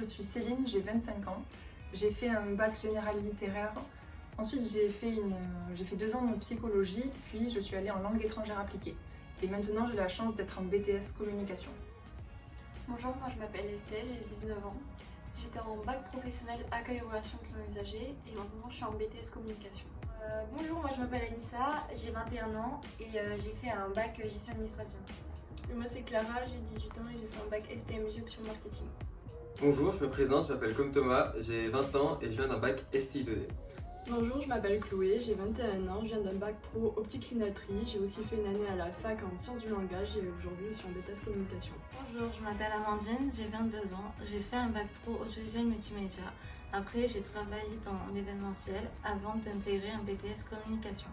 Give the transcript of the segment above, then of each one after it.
suis Céline, j'ai 25 ans. J'ai fait un bac général littéraire. Ensuite, j'ai fait 2 ans de psychologie, puis je suis allée en langue étrangère appliquée. Et maintenant, j'ai la chance d'être en BTS communication. Bonjour, moi je m'appelle Estelle, j'ai 19 ans. J'étais en bac professionnel accueil et relations clients usagers et maintenant je suis en BTS communication. Bonjour, moi je m'appelle Anissa, j'ai 21 ans et j'ai fait un bac gestion administration. Et moi c'est Clara, j'ai 18 ans et j'ai fait un bac STMG option marketing. Bonjour, je me présente, je m'appelle comme Thomas, j'ai 20 ans et je viens d'un bac STI2D. Bonjour, je m'appelle Chloé, j'ai 21 ans, je viens d'un bac pro optique lunetterie. J'ai aussi fait une année à la fac en sciences du langage et aujourd'hui je suis en BTS communication. Bonjour, je m'appelle Amandine, j'ai 22 ans, j'ai fait un bac pro audiovisuel multimédia. Après, j'ai travaillé dans l'événementiel avant d'intégrer un BTS communication.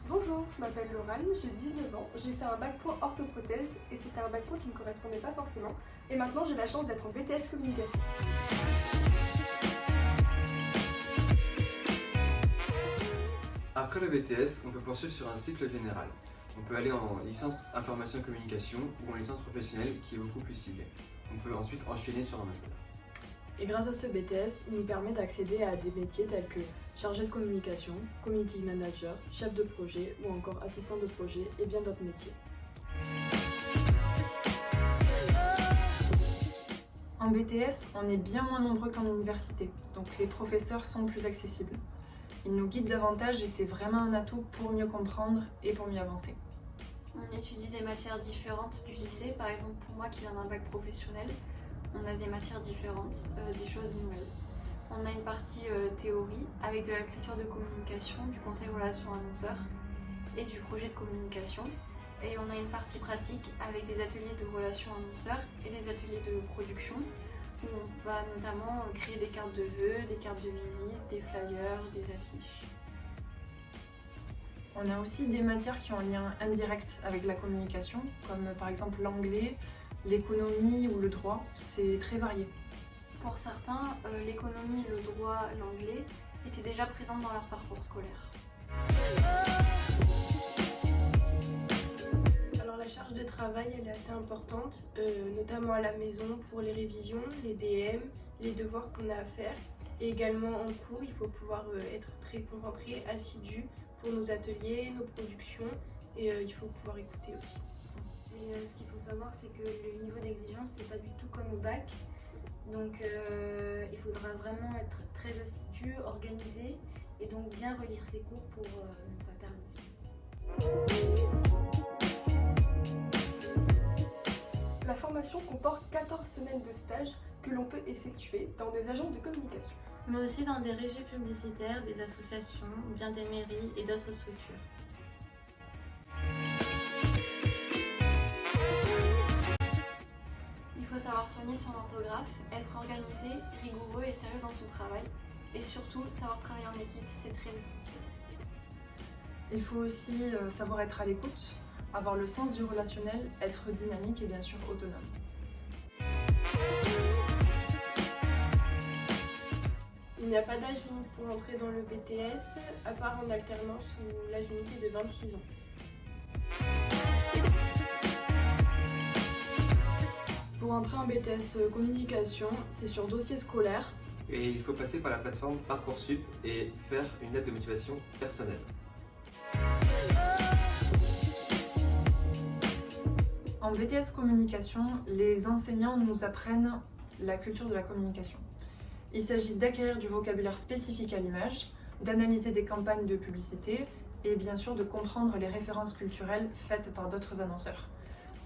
Bonjour, je m'appelle Laurane, j'ai 19 ans, j'ai fait un bac pro orthoprothèse et c'était un bac pro qui ne me correspondait pas forcément. Et maintenant j'ai la chance d'être en BTS communication. Après le BTS, on peut poursuivre sur un cycle général. On peut aller en licence information et communication ou en licence professionnelle qui est beaucoup plus ciblée. On peut ensuite enchaîner sur un master. Et grâce à ce BTS, il nous permet d'accéder à des métiers tels que chargé de communication, community manager, chef de projet ou encore assistant de projet et bien d'autres métiers. En BTS, on est bien moins nombreux qu'en université, donc les professeurs sont plus accessibles. Ils nous guident davantage et c'est vraiment un atout pour mieux comprendre et pour mieux avancer. On étudie des matières différentes du lycée, par exemple pour moi qui viens d'un bac professionnel, on a des matières différentes, des choses nouvelles. On a une partie théorie avec de la culture de communication, du conseil relations annonceurs et du projet de communication. Et on a une partie pratique avec des ateliers de relations annonceurs et des ateliers de production où on va notamment créer des cartes de vœux, des cartes de visite, des flyers, des affiches. On a aussi des matières qui ont un lien indirect avec la communication, comme par exemple l'anglais, l'économie ou le droit. C'est très varié. Pour certains, l'économie, le droit, l'anglais étaient déjà présents dans leur parcours scolaire. Alors la charge de travail elle est assez importante, notamment à la maison pour les révisions, les DM, les devoirs qu'on a à faire. Et également en cours, il faut pouvoir être très concentré, assidu pour nos ateliers, nos productions et il faut pouvoir écouter aussi. Et ce qu'il faut savoir, c'est que le niveau d'exigence, c'est pas du tout comme au bac. Donc il faudra vraiment être très assidu, organisé et donc bien relire ses cours pour ne pas perdre le fil. La formation comporte 14 semaines de stage que l'on peut effectuer dans des agences de communication. Mais aussi dans des régies publicitaires, des associations, ou bien des mairies et d'autres structures. Il faut savoir soigner son orthographe, être organisé, rigoureux et sérieux dans son travail et surtout savoir travailler en équipe, c'est très essentiel. Il faut aussi savoir être à l'écoute, avoir le sens du relationnel, être dynamique et bien sûr autonome. Il n'y a pas d'âge limite pour entrer dans le BTS, à part en alternance où l'âge limite est de 26 ans. Pour entrer en BTS communication, c'est sur dossier scolaire. Et il faut passer par la plateforme Parcoursup et faire une lettre de motivation personnelle. En BTS communication, les enseignants nous apprennent la culture de la communication. Il s'agit d'acquérir du vocabulaire spécifique à l'image, d'analyser des campagnes de publicité et bien sûr de comprendre les références culturelles faites par d'autres annonceurs.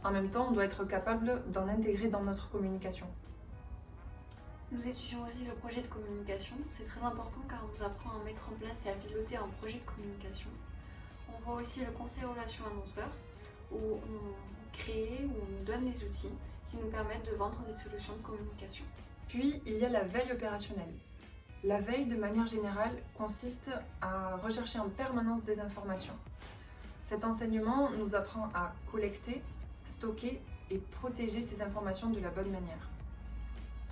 En même temps, on doit être capable d'en intégrer dans notre communication. Nous étudions aussi le projet de communication. C'est très important car on nous apprend à mettre en place et à piloter un projet de communication. On voit aussi le conseil relations annonceurs où on crée, où on nous donne des outils qui nous permettent de vendre des solutions de communication. Puis, il y a la veille opérationnelle. La veille, de manière générale, consiste à rechercher en permanence des informations. Cet enseignement nous apprend à collecter, stocker et protéger ces informations de la bonne manière.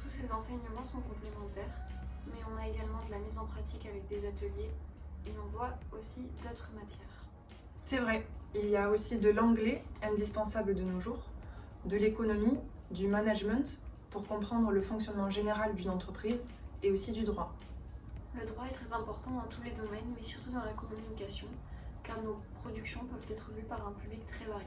Tous ces enseignements sont complémentaires, mais on a également de la mise en pratique avec des ateliers et on voit aussi d'autres matières. C'est vrai, il y a aussi de l'anglais, indispensable de nos jours, de l'économie, du management, pour comprendre le fonctionnement général d'une entreprise et aussi du droit. Le droit est très important dans tous les domaines, mais surtout dans la communication, car nos productions peuvent être lues par un public très varié.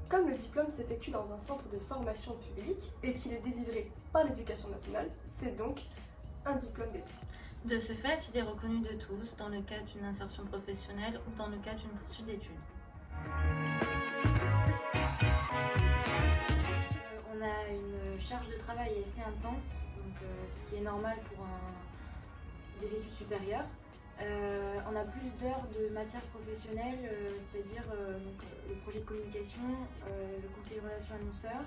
Comme le diplôme s'effectue dans un centre de formation publique et qu'il est délivré par l'Éducation nationale, c'est donc un diplôme d'État. De ce fait, il est reconnu de tous dans le cadre d'une insertion professionnelle ou dans le cadre d'une poursuite d'études. On a une charge de travail assez intense, donc, ce qui est normal pour des études supérieures. On a plus d'heures de matière professionnelle, c'est-à-dire le projet de communication, le conseil de relations annonceurs,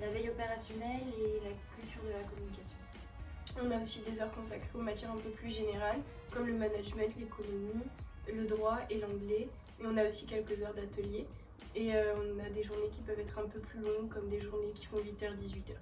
la veille opérationnelle et la culture de la communication. On a aussi des heures consacrées aux matières un peu plus générales, comme le management, l'économie, le droit et l'anglais. Et on a aussi quelques heures d'atelier. Et on a des journées qui peuvent être un peu plus longues, comme des journées qui font 8h-18h.